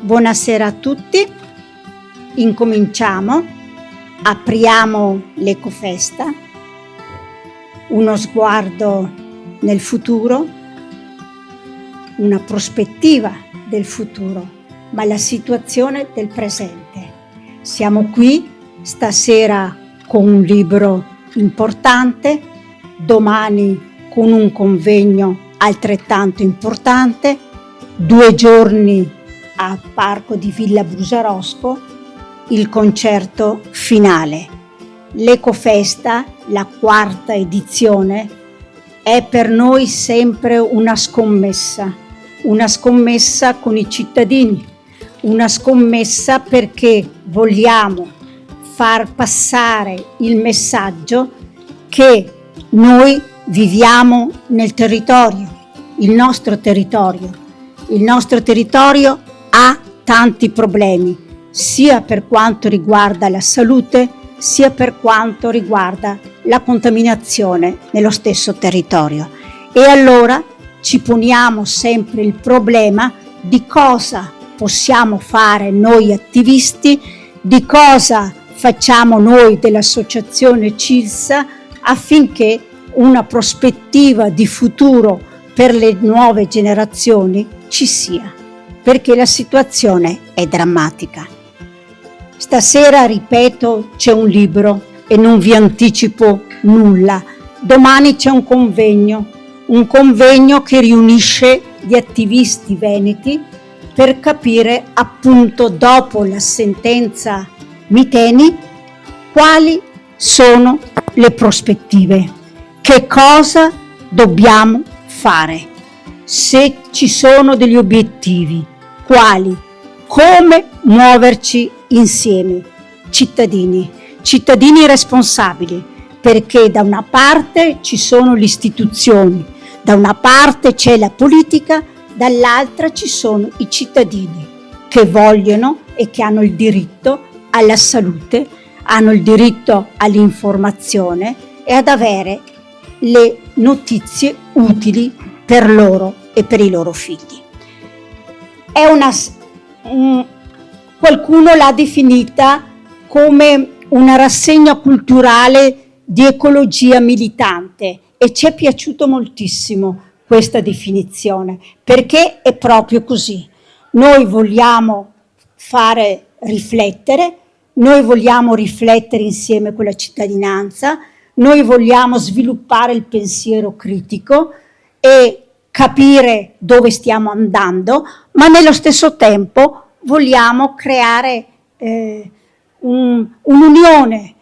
Buonasera a tutti, incominciamo, apriamo l'Ecofesta, uno sguardo nel futuro, una prospettiva del futuro, ma la situazione del presente. Siamo qui stasera con un libro importante, domani con un convegno altrettanto importante, 2 giorni al Parco di Villa Brusarosco, il concerto finale. L'Ecofesta, la 4ª edizione, è per noi sempre una scommessa con i cittadini, una scommessa perché vogliamo far passare il messaggio che noi viviamo nel territorio, il nostro territorio ha tanti problemi, sia per quanto riguarda la salute, sia per quanto riguarda la contaminazione nello stesso territorio. E allora ci poniamo sempre il problema di cosa possiamo fare noi attivisti, di cosa facciamo noi dell'associazione CILSA affinché una prospettiva di futuro per le nuove generazioni ci sia, perché la situazione è drammatica. Stasera, ripeto, c'è un libro e non vi anticipo nulla. Domani c'è un convegno che riunisce gli attivisti veneti per capire, appunto, dopo la sentenza Miteni, quali sono le prospettive, che cosa dobbiamo fare, se ci sono degli obiettivi, quali, come muoverci insieme, cittadini responsabili, perché da una parte ci sono le istituzioni, da una parte c'è la politica, dall'altra ci sono i cittadini che vogliono e che hanno il diritto alla salute, hanno il diritto all'informazione e ad avere le notizie utili per loro e per i loro figli. Qualcuno l'ha definita come una rassegna culturale di ecologia militante e ci è piaciuto moltissimo questa definizione, perché è proprio così. Noi vogliamo fare riflettere, noi vogliamo riflettere insieme con la cittadinanza, noi vogliamo sviluppare il pensiero critico e capire dove stiamo andando, ma nello stesso tempo vogliamo creare un'unione,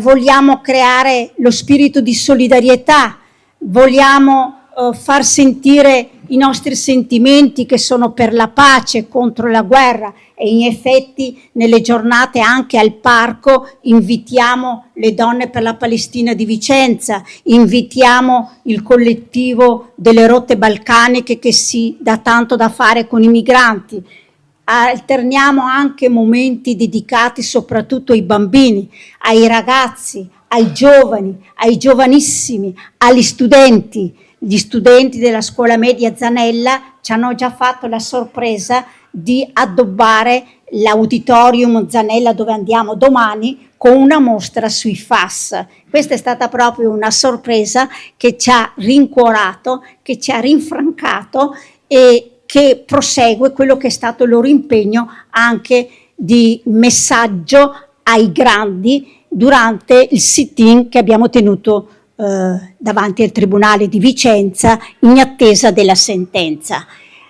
vogliamo creare lo spirito di solidarietà, vogliamo far sentire i nostri sentimenti che sono per la pace, contro la guerra, e in effetti nelle giornate anche al parco invitiamo le donne per la Palestina di Vicenza, invitiamo il collettivo delle rotte balcaniche che si dà tanto da fare con i migranti. Alterniamo anche momenti dedicati soprattutto ai bambini, ai ragazzi, ai giovani, ai giovanissimi, agli studenti. Gli studenti della scuola media Zanella ci hanno già fatto la sorpresa di addobbare l'auditorium Zanella dove andiamo domani con una mostra sui FAS. Questa è stata proprio una sorpresa che ci ha rincuorato, che ci ha rinfrancato e che prosegue quello che è stato il loro impegno anche di messaggio ai grandi durante il sit-in che abbiamo tenuto davanti al Tribunale di Vicenza in attesa della sentenza.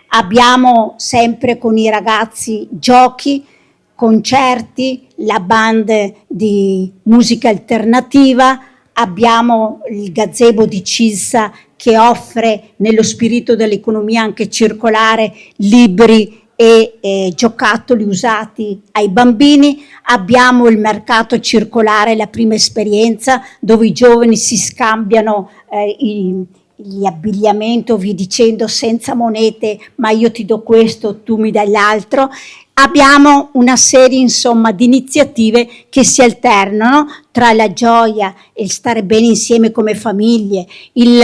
Abbiamo sempre con i ragazzi giochi, concerti, la band di musica alternativa, abbiamo il gazebo di CILSA che offre nello spirito dell'economia anche circolare libri e giocattoli usati ai bambini, abbiamo il mercato circolare, la prima esperienza dove i giovani si scambiano gli abbigliamento, vi dicendo senza monete, ma io ti do questo, tu mi dai l'altro. Abbiamo una serie insomma di iniziative che si alternano tra la gioia e il stare bene insieme come famiglie, il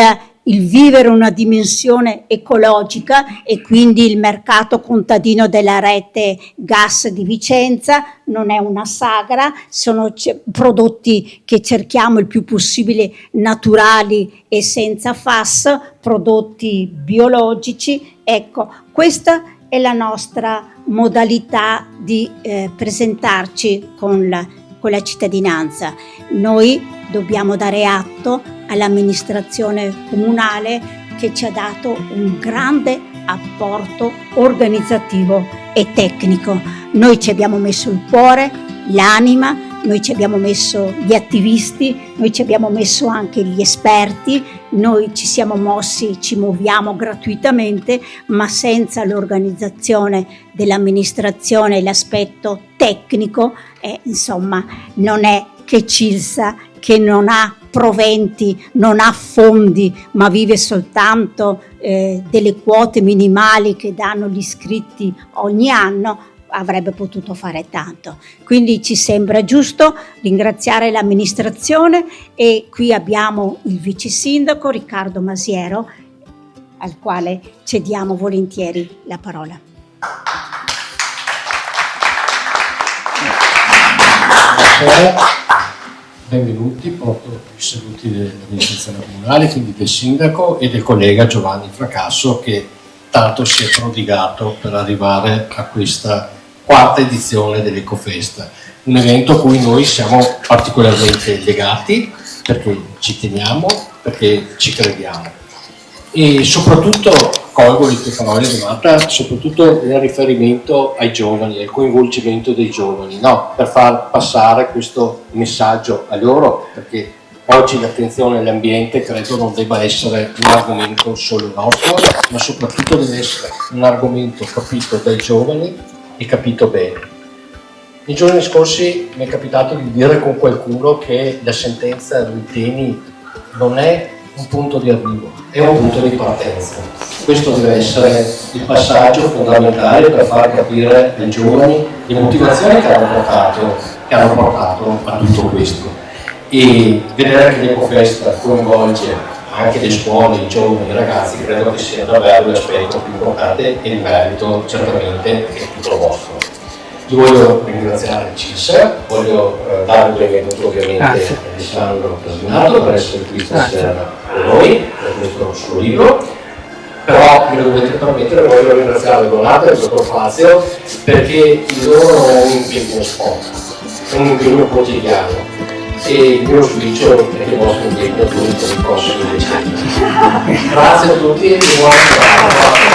il vivere una dimensione ecologica, e quindi il mercato contadino della rete gas di Vicenza non è una sagra, sono prodotti che cerchiamo il più possibile naturali e senza FAS, prodotti biologici. Ecco, questa è la nostra modalità di presentarci con la cittadinanza. Noi dobbiamo dare atto all'amministrazione comunale che ci ha dato un grande apporto organizzativo e tecnico. Noi ci abbiamo messo il cuore, l'anima, noi ci abbiamo messo gli attivisti, noi ci abbiamo messo anche gli esperti, noi ci siamo mossi, ci muoviamo gratuitamente, ma senza l'organizzazione dell'amministrazione e l'aspetto tecnico, insomma, non è che Cilsa, che non ha proventi, non ha fondi, ma vive soltanto delle quote minimali che danno gli iscritti ogni anno, avrebbe potuto fare tanto. Quindi ci sembra giusto ringraziare l'amministrazione, e qui abbiamo il vice sindaco Riccardo Masiero, al quale cediamo volentieri la parola. Benvenuti, porto i saluti dell'amministrazione comunale, quindi del sindaco e del collega Giovanni Fracasso, che tanto si è prodigato per arrivare a questa quarta edizione dell'Ecofest, un evento a cui noi siamo particolarmente legati perché ci teniamo, perché ci crediamo, e soprattutto colgo le tue parole di Marta, soprattutto nel riferimento ai giovani, al coinvolgimento dei giovani, no? Per far passare questo messaggio a loro, perché oggi l'attenzione all'ambiente credo non debba essere un argomento solo nostro, ma soprattutto deve essere un argomento capito dai giovani e capito bene. Nei giorni scorsi mi è capitato di dire con qualcuno che la sentenza Ruiteni non è un punto di arrivo, è un punto di partenza. Questo deve essere il passaggio fondamentale per far capire ai giovani le motivazioni che hanno portato a tutto questo. E vedere che l'Ecofest coinvolge anche le scuole, i giovani, i ragazzi, credo che sia davvero l'aspetto più importante, e il merito certamente è tutto vostro. Io voglio ringraziare il CISA, voglio dare il benvenuto ovviamente a Alessandro Casinato per essere qui stasera con noi, per questo suo libro, però me lo dovete permettere, voglio ringraziare Donato e il dottor Fazio, perché il loro non è un impegno sport, è un impegno quotidiano, e il mio auspicio è che il vostro impegno duri per i prossimi decenni. Grazie a tutti e buona serata.